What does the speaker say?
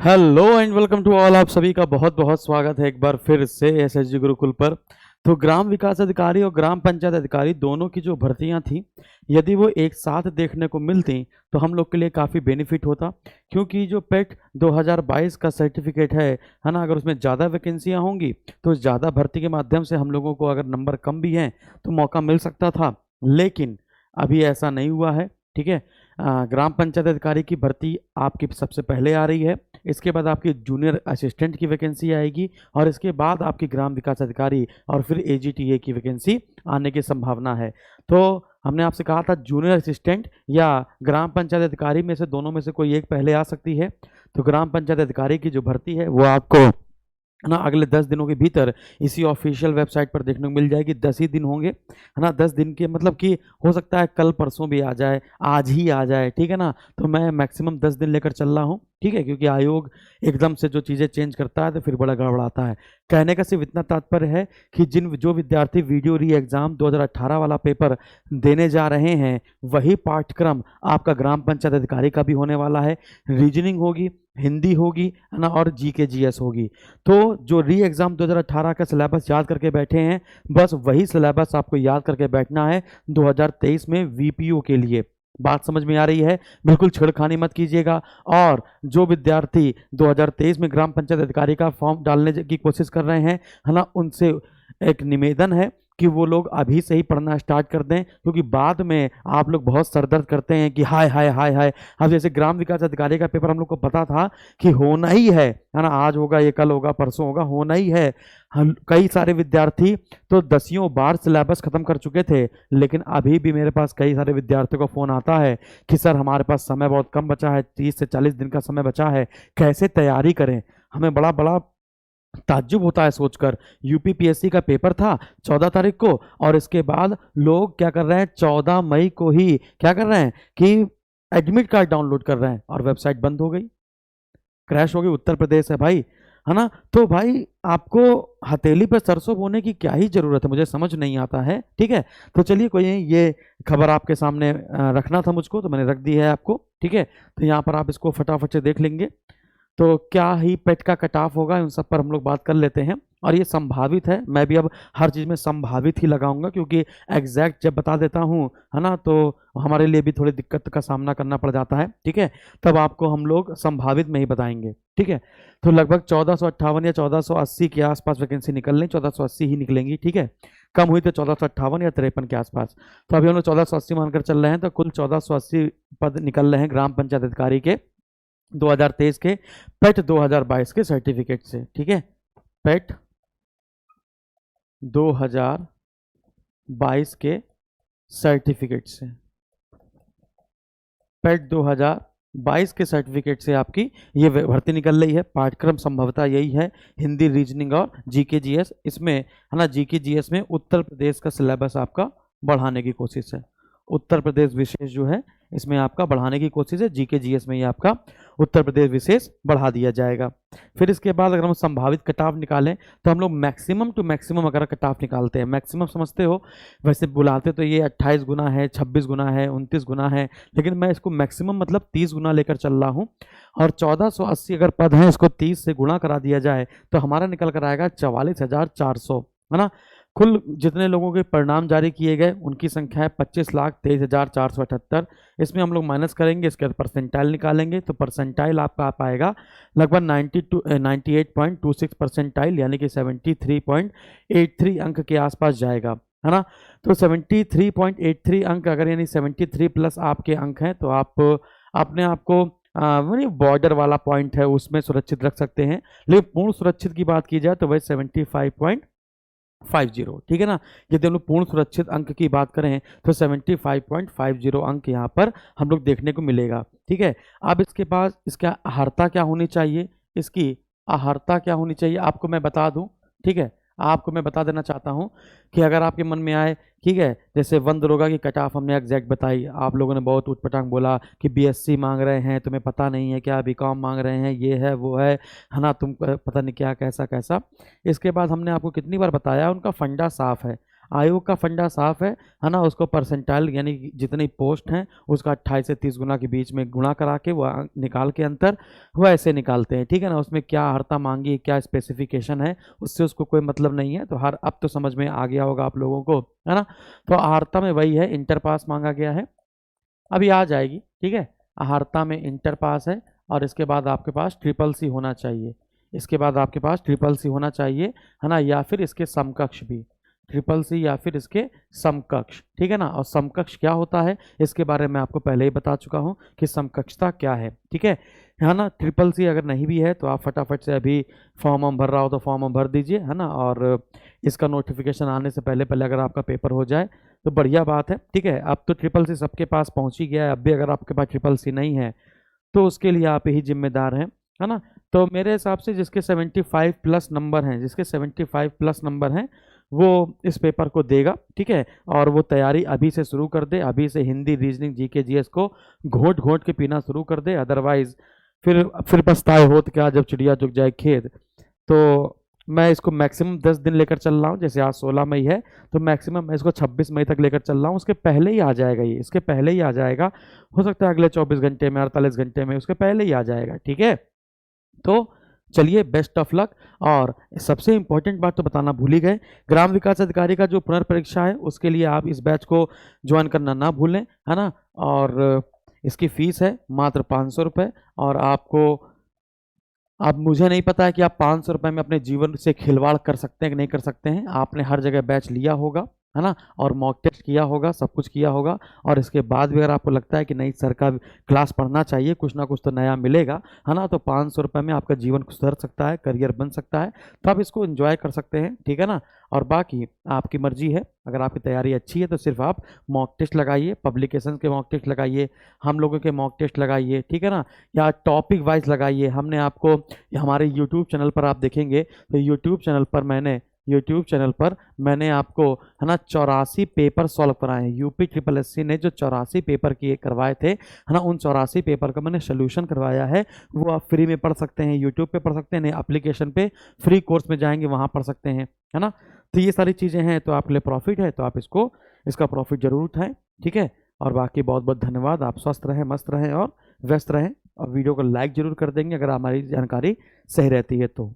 Hello and welcome to all. आप सभी का बहुत बहुत स्वागत है एक बार फिर से एसएसजी गुरुकुल पर। तो ग्राम विकास अधिकारी और ग्राम पंचायत अधिकारी दोनों की जो भर्तियां थी, यदि वो एक साथ देखने को मिलती तो हम लोग के लिए काफ़ी बेनिफिट होता। क्योंकि जो पेट 2022 का सर्टिफिकेट है ना, अगर उसमें ज़्यादा वैकेंसियां होंगी तो ज़्यादा भर्ती के माध्यम से हम लोगों को, अगर नंबर कम भी हैं तो मौका मिल सकता था। लेकिन अभी ऐसा नहीं हुआ है। ठीक है। ग्राम पंचायत अधिकारी की भर्ती आपकी सबसे पहले आ रही है, इसके बाद आपकी जूनियर असिस्टेंट की वैकेंसी आएगी और इसके बाद आपकी ग्राम विकास अधिकारी और फिर एजीटीए की वैकेंसी आने की संभावना है। तो हमने आपसे कहा था जूनियर असिस्टेंट या ग्राम पंचायत अधिकारी में से दोनों में से कोई एक पहले आ सकती है। तो ग्राम पंचायत अधिकारी की जो भर्ती है वो आपको ना अगले 10 दिनों के भीतर इसी ऑफिशियल वेबसाइट पर देखने को मिल जाएगी। 10 ही दिन होंगे, है ना। 10 दिन के मतलब कि हो सकता है कल परसों भी आ जाए, आज ही आ जाए, ठीक है ना। तो मैं मैक्सिमम 10 दिन लेकर चल रहा हूँ, ठीक है, क्योंकि आयोग एकदम से जो चीज़ें चेंज करता है तो फिर बड़ा गड़बड़ाता है। कहने का सिर्फ इतना तात्पर्य है कि जो विद्यार्थी वीडियो री एग्ज़ाम 2018 वाला पेपर देने जा रहे हैं, वही पाठ्यक्रम आपका ग्राम पंचायत अधिकारी का भी होने वाला है। रीजनिंग होगी, हिंदी होगी, है ना, और जीके जीएस होगी। तो जो री एग्ज़ाम 2018 का सिलेबस याद करके बैठे हैं, बस वही सिलेबस आपको याद करके बैठना है 2023 में वीपीओ के लिए। बात समझ में आ रही है? बिल्कुल छेड़खानी मत कीजिएगा। और जो विद्यार्थी 2023 में ग्राम पंचायत अधिकारी का फॉर्म डालने की कोशिश कर रहे हैं, है ना, उनसे एक निवेदन है कि वो लोग अभी से ही पढ़ना स्टार्ट कर दें, क्योंकि बाद में आप लोग बहुत सरदर्द करते हैं कि हाय हाय हाय हाय। अब जैसे ग्राम विकास अधिकारी का पेपर हम लोग को पता था कि होना ही है ना, आज होगा, ये कल होगा, परसों होगा, होना ही है। हम कई सारे विद्यार्थी तो 10 बार सिलेबस खत्म कर चुके थे, लेकिन अभी भी मेरे पास कई सारे विद्यार्थियों का फ़ोन आता है कि सर हमारे पास समय बहुत कम बचा है, 30 से 40 दिन का समय बचा है, कैसे तैयारी करें। हमें बड़ा बड़ा ताज्जुब होता है सोचकर। यूपीपीएससी का पेपर था 14 तारीख को, और इसके बाद लोग क्या कर रहे हैं, 14 मई को ही क्या कर रहे हैं कि एडमिट कार्ड डाउनलोड कर रहे हैं और वेबसाइट बंद हो गई, क्रैश हो गई। उत्तर प्रदेश है भाई, है ना। तो भाई आपको हथेली पर सरसों बोने की क्या ही जरूरत है, मुझे समझ नहीं आता है। ठीक है। तो चलिए कोई नहीं, ये खबर आपके सामने रखना था मुझको, तो मैंने रख दी है आपको। ठीक है। तो यहाँ पर आप इसको फटाफट से देख लेंगे। तो क्या ही पेट का कट ऑफ होगा, उन सब पर हम लोग बात कर लेते हैं। और ये संभावित है, मैं भी अब हर चीज़ में संभावित ही लगाऊंगा, क्योंकि एग्जैक्ट जब बता देता हूँ, है ना, तो हमारे लिए भी थोड़ी दिक्कत का सामना करना पड़ जाता है। ठीक है। तब आपको हम लोग संभावित में ही बताएंगे। ठीक है। तो लगभग 1458 या 1480 के आसपास वैकेंसी निकल रही, 1480 ही निकलेंगी। ठीक है। कम हुई तो 1458 या 53 के आसपास। तो अभी हम लोग 1480 मानकर चल रहे हैं, तो कुल 1480 पद निकल रहे हैं ग्राम पंचायत अधिकारी के 2023 के पेट 2022 के सर्टिफिकेट से। ठीक है। पेट 2022 के सर्टिफिकेट से, पेट 2022 के सर्टिफिकेट से आपकी ये भर्ती निकल रही है। पाठ्यक्रम संभवतः यही है, हिंदी, रीजनिंग और जीके जीएस। इसमें, है ना, जीके जीएस में उत्तर प्रदेश का सिलेबस आपका बढ़ाने की कोशिश है। उत्तर प्रदेश विशेष जो है इसमें आपका बढ़ाने की कोशिश है। जीके जीएस में ये आपका उत्तर प्रदेश विशेष बढ़ा दिया जाएगा। फिर इसके बाद अगर हम संभावित कटाव निकालें तो हम लोग मैक्सिमम टू मैक्सिमम अगर कटाव निकालते हैं, मैक्सिमम समझते हो, वैसे बुलाते तो ये 28 गुना है, 26 गुना है, 29 गुना है, लेकिन मैं इसको मैक्सिमम मतलब 30 गुना लेकर चल रहा हूँ। और 1480 अगर पद हैं, इसको 30 से गुणा करा दिया जाए तो हमारा निकल कर आएगा 44,400, है ना। कुल जितने लोगों के परिणाम जारी किए गए उनकी संख्या है 25,23,478। इसमें हम लोग माइनस करेंगे, इसके बाद परसेंटाइल निकालेंगे, तो परसेंटाइल आपका आ पाएगा लगभग 98.26 परसेंटाइल, यानी कि 73.83 अंक के आसपास जाएगा, है ना। तो 73.83 अंक अगर, यानी 73 प्लस आपके अंक हैं, तो आप अपने आप को बॉर्डर वाला पॉइंट है उसमें सुरक्षित रख सकते हैं। लेकिन पूर्ण सुरक्षित की बात की जाए तो वही 75.50, ठीक है ना। यदि हम लोग पूर्ण सुरक्षित अंक की बात करें तो 75.50 अंक यहाँ पर हम लोग देखने को मिलेगा। ठीक है। अब इसके बाद इसका अहर्ता क्या होनी चाहिए, इसकी अहर्ता क्या होनी चाहिए आपको मैं बता दूं। ठीक है। आपको मैं बता देना चाहता हूं कि अगर आपके मन में आए, ठीक है, जैसे वन दरोगा की कट ऑफ हमने एग्जैक्ट बताई, आप लोगों ने बहुत उटपटांग बोला कि बीएससी मांग रहे हैं, तुम्हें पता नहीं है क्या, बीकॉम मांग रहे हैं, ये है वो है ना, तुम पता नहीं क्या कैसा कैसा। इसके बाद हमने आपको कितनी बार बताया, उनका फंडा साफ है। आयोग का फंडा साफ है ना। उसको परसेंटाइल यानी कि जितनी पोस्ट हैं उसका 28 से 30 गुना के बीच में गुणा करा के वो निकाल के अंतर वो ऐसे निकालते हैं, ठीक है ना। उसमें क्या अर्हता मांगी, क्या स्पेसिफिकेशन है, उससे उसको कोई मतलब नहीं है। तो हर अब तो समझ में आ गया होगा आप लोगों को, है ना। तो अर्हता में वही है, इंटर पास मांगा गया है, अभी आ जाएगी, ठीक है। अर्हता में इंटर पास है और इसके बाद आपके पास ट्रिपल सी होना चाहिए, इसके बाद आपके पास ट्रिपल सी होना चाहिए, है ना, या फिर इसके समकक्ष भी, ट्रिपल सी या फिर इसके समकक्ष, ठीक है ना। और समकक्ष क्या होता है इसके बारे में आपको पहले ही बता चुका हूँ कि समकक्षता क्या है, ठीक है ना। ट्रिपल सी अगर नहीं भी है तो आप फटाफट से अभी फॉर्म हम भर रहा हो तो फॉर्म हम भर दीजिए, है ना। और इसका नोटिफिकेशन आने से पहले पहले अगर आपका पेपर हो जाए तो बढ़िया बात है, ठीक है। अब तो ट्रिपल सी सबके पास पहुंच ही गया है, अब भी अगर आपके पास ट्रिपल सी नहीं है तो उसके लिए आप ही जिम्मेदार हैं, है ना। तो मेरे हिसाब से जिसके 75 प्लस नंबर हैं, जिसके 75 प्लस नंबर हैं वो इस पेपर को देगा, ठीक है। और वो तैयारी अभी से शुरू कर दे, अभी से हिंदी, रीजनिंग, जीके, जीएस को घोट घोट के पीना शुरू कर दे। अदरवाइज फिर पछताए होत क्या जब चिड़िया चुग जाए खेत। तो मैं इसको मैक्सिमम 10 दिन लेकर चल रहा हूँ, जैसे आज 16 मई है तो मैक्सिमम मैं इसको 26 मई तक लेकर चल रहा हूँ। उसके पहले ही आ जाएगा, ये इसके पहले ही आ जाएगा, हो सकता है अगले 24 घंटे में, 48 घंटे में, उसके पहले ही आ जाएगा, ठीक है। तो चलिए, बेस्ट ऑफ लक। और सबसे इंपॉर्टेंट बात तो बताना भूल ही गए, ग्राम विकास अधिकारी का जो पुनर्परीक्षा है उसके लिए आप इस बैच को ज्वाइन करना ना भूलें, है ना। और इसकी फीस है मात्र 500 रुपये। और आपको, अब मुझे नहीं पता है कि आप 500 रुपये में अपने जीवन से खिलवाड़ कर सकते हैं कि नहीं कर सकते हैं। आपने हर जगह बैच लिया होगा, है ना, और मॉक टेस्ट किया होगा, सब कुछ किया होगा। और इसके बाद भी अगर आपको लगता है कि नहीं सर का क्लास पढ़ना चाहिए, कुछ ना कुछ तो नया मिलेगा, है ना, तो 500 रुपये में आपका जीवन सुधर सकता है, करियर बन सकता है। तो आप इसको एंजॉय कर सकते हैं, ठीक है ना। और बाकी आपकी मर्जी है, अगर आपकी तैयारी अच्छी है तो सिर्फ आप मॉक टेस्ट लगाइए, पब्लिकेशन के मॉक टेस्ट लगाइए, हम लोगों के मॉक टेस्ट लगाइए, ठीक है ना, या टॉपिक वाइज लगाइए। हमने आपको हमारे यूट्यूब चैनल पर आप देखेंगे तो यूट्यूब चैनल पर मैंने आपको, है ना, 84 पेपर सॉल्व कराए हैं। यूपी ट्रिपल एससी ने जो 84 पेपर किए करवाए थे, है ना, उन 84 पेपर का मैंने सोल्यूशन करवाया है। वो आप फ्री में पढ़ सकते हैं, यूट्यूब पे पढ़ सकते हैं, एप्लीकेशन पे फ्री कोर्स में जाएंगे वहाँ पढ़ सकते हैं, है ना। तो ये सारी चीज़ें हैं तो आपके लिए प्रॉफिट है, तो आप इसका प्रॉफिट जरूर उठाएं, ठीक है। और बाकी बहुत बहुत धन्यवाद। आप स्वस्थ रहें, मस्त रहें और व्यस्त रहें। और वीडियो को लाइक जरूर कर देंगे अगर हमारी जानकारी सही रहती है तो।